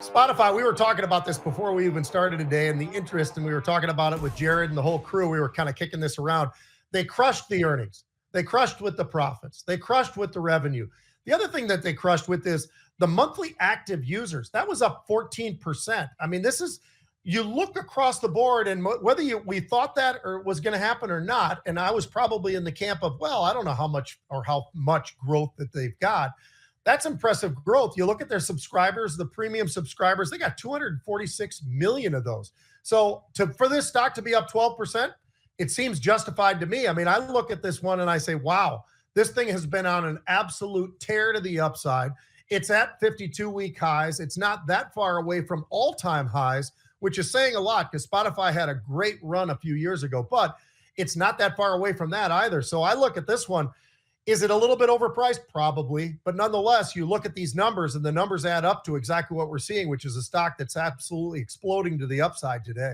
Spotify, we were talking about this before we even started today and the interest, and we were talking about it with Jared and the whole crew. We were kind of kicking this around. They crushed the earnings. They crushed with the profits. They crushed with the revenue. The other thing that they crushed with is the monthly active users. That was up 14%. I mean, this is, you look across the board, and whether we thought that or was going to happen or not, and I was probably in the camp of, well, I don't know how much growth that they've got. That's impressive growth. You look at their subscribers, the premium subscribers, they got 246 million of those. So for this stock to be up 12%, it seems justified to me. I mean, I look at this one and I say, wow, this thing has been on an absolute tear to the upside. It's at 52-week highs. It's not that far away from all-time highs, which is saying a lot because Spotify had a great run a few years ago, but it's not that far away from that either. So I look at this one. Is it a little bit overpriced? Probably. But nonetheless, you look at these numbers and the numbers add up to exactly what we're seeing, which is a stock that's absolutely exploding to the upside today.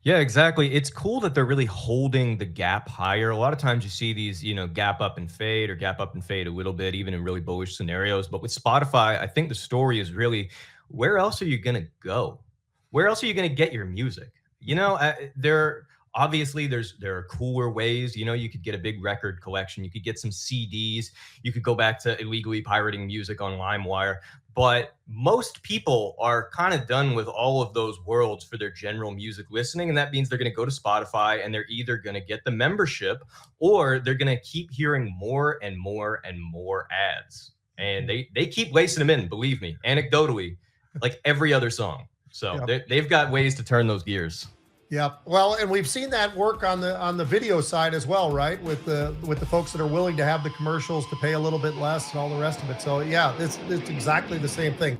Yeah, exactly. It's cool that they're really holding the gap higher. A lot of times you see these, gap up and fade or gap up and fade a little bit, even in really bullish scenarios. But with Spotify, I think the story is really, where else are you going to go? Where else are you going to get your music? Obviously, there are cooler ways. You could get a big record collection. You could get some CDs. You could go back to illegally pirating music on LimeWire. But most people are kind of done with all of those worlds for their general music listening. And that means they're going to go to Spotify and they're either going to get the membership or they're going to keep hearing more and more and more ads. And they keep lacing them in, believe me, anecdotally, like every other song. So they've got ways to turn those gears. Yeah, well, and we've seen that work on the video side as well, right? With the folks that are willing to have the commercials to pay a little bit less and all the rest of it. So yeah, it's exactly the same thing.